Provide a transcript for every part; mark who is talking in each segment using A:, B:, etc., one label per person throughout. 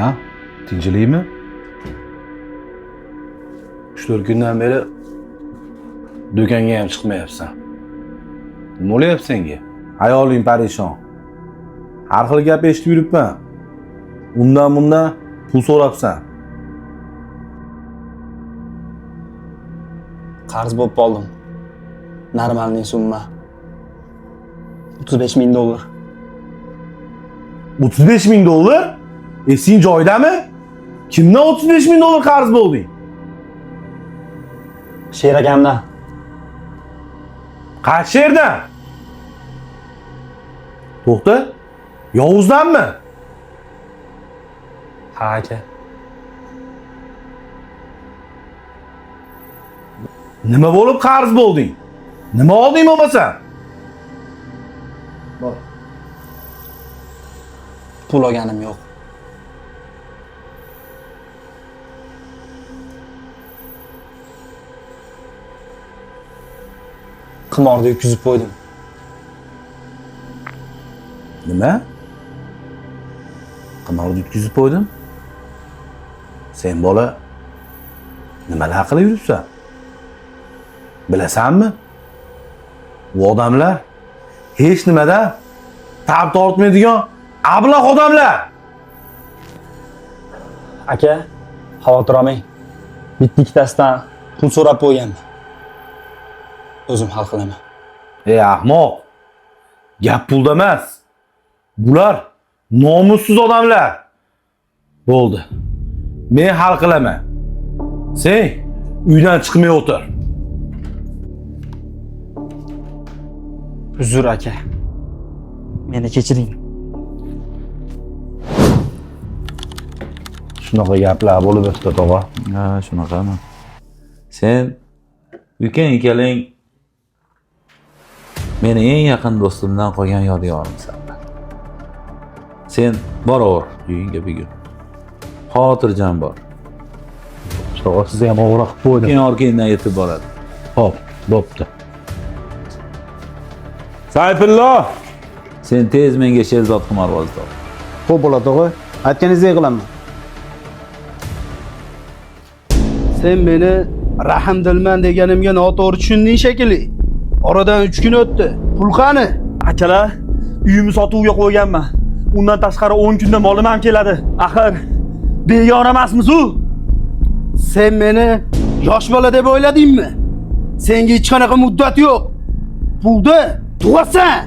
A: Ha? Tinchlikmi? 3-4 kundan beri do'konga ham chiqmayapsan. Nima bo'lyapti senga? Hayoling parishon. Har xil gap eshitib yuribman. Undan bundan pul so'rabsan.
B: Qarz bo'lib qoldim. Normalniy summa. $35,000.
A: $35,000? Esing joyidami? Kimdan $35,000 qarz bo'lding?
B: Sher akamdan.
A: Qaysi yerdan? To'xta. Yovuzdanmi?
B: Ha aka.
A: Nima bo'lib qarz bo'lding? Nima olding bo'lmasa?
B: Pul olganim yo'q. Qimorda yutqizib qo'ydim.
A: Nima? Qimorda yutqizib qo'ydim? Sen bola nimalar qilib yuribsan? Bilasanmi? Bu odamlar hech nimada tab tortmaydigan ablah odamlar.
B: Aka, xavotir olmang. Bitta-ikkitasidan pul so'rab qo'yganman. O'zim hal qilaman.
A: Ey ahmoq. Gap pulda emas. Bular nomussiz odamlar. Bo'ldi. Men hal qilaman. Sen uydan chiqmay o'tir.
B: Uzr aka. Meni kechiring.
A: Shunaqa gaplar bo'lib o'tdi, tog'a.
C: Ha, shunaqami? Sen ukang ikaling meni eng yaqin do'stimdan qolgan yodgorimsan. Sen boraver uyingga bugun. Xotirjam bor.
A: Tog'a sizni ham og'ir qilib qo'ydim.
C: Keyin orqangdan yetib boradi.
A: Xo'p, bo'pti.
C: Sayfullo, sen tez menga Sherzod qimorbozni top.
D: Xo'p bo'ladi tog'a, aytganingizdek qilaman. Sen meni rahmdilman deganimga noto'g'ri tushunding shekilli. Oradan 3 kun o'tdi. Pul qani?
E: Akalar, uyimni sotuvga qo'yganman. Undan tashqari 10 kunda molim ham keladi. Axir begona emasmiz-ku?
D: Sen meni yosh bola deb o'yladingmi? Senga hech qanaqa muddat yo'q. Pulni tug'asan.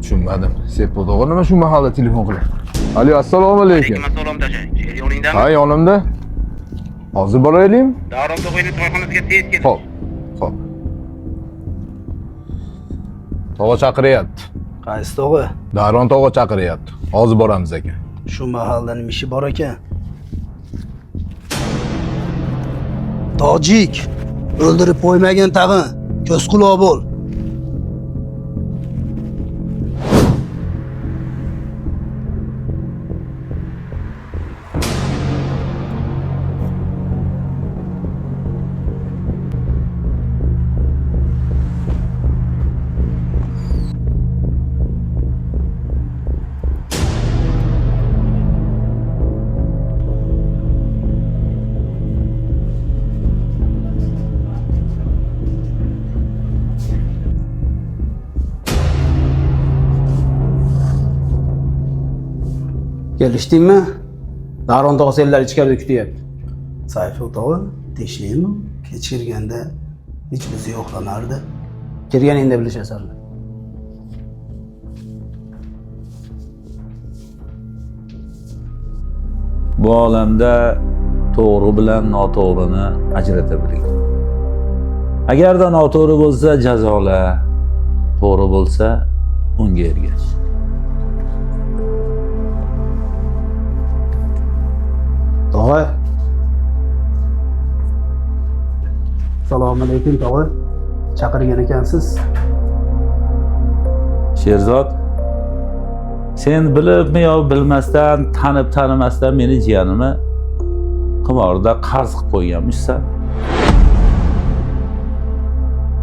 F: Tushunmadim. Sepo to'g'ri nima shu mahalla telefon qilib? Alo, assalomu alaykum.
G: Assalom tasha. Sher yoningdami?
F: Ha, yonimda. Hozir boraylikmi?
G: Davron tog'ayning to'yxonasiga tez kel.
F: Xo'p. Xo'p. Tog'a chaqiryapti.
D: Qaysi tog'a?
F: Davron tog'a chaqiryapti. Hozir boramiz aka.
D: Shu mahallada nima ishi bor ekan? Tojik, o'ldirib qo'ymagin tag'in. Ko'z quloq bo'l. Kelishdingmi? Davron tog'a senlar ichkarida kutyapti. Sayfi tog'a, tinchlikmi? Kechirganda hech bizi yo'qlamardi. Kirganingda bilishasanlar.
C: Bu olamda to'g'ri bilan noto'g'rini ajrata biling. Agarda noto'g'ri bo'lsa jazola, to'g'ri bo'lsa unga ergash.
D: Tog'a. Assalomu alaykum tog'a. Chaqirgan ekansiz.
C: Sherzod, sen bilibmi yo bilmasdan, tanib tanimasdan meni jiyanimni qimorda qarz qilib qo'yganmishsan.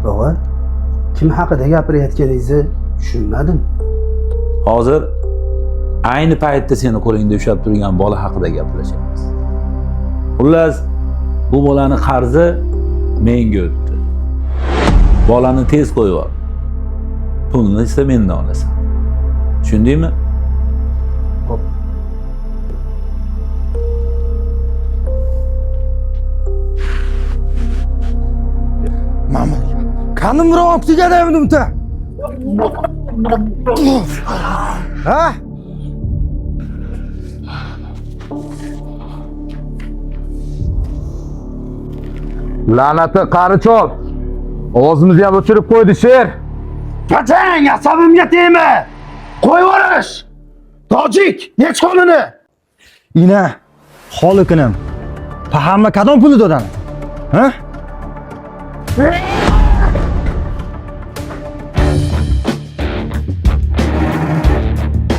D: Tog'a, kim haqida gapirayotganingizni tushunmadim.
C: Hozir ayni paytda seni qo'lingda ushlab turgan bola haqida gaplashamiz. Xullas, bu bolani qarzi menga o'tdi. Bolani tez qo'yib ol. Pulni esa mendan olasan. Tushundingmi?
D: Xo'p. Mama, kanım rahat gelemiyorum ta. Ha?
F: La'nati qari chol. Ovozimizni ham o'chirib qo'ydi sher.
D: Qachon asabimga tegma. Qo'yvorish. Tojik, nech qonuni?
E: Ina, holikinim. Pahamma kadon puli dodan. Ha?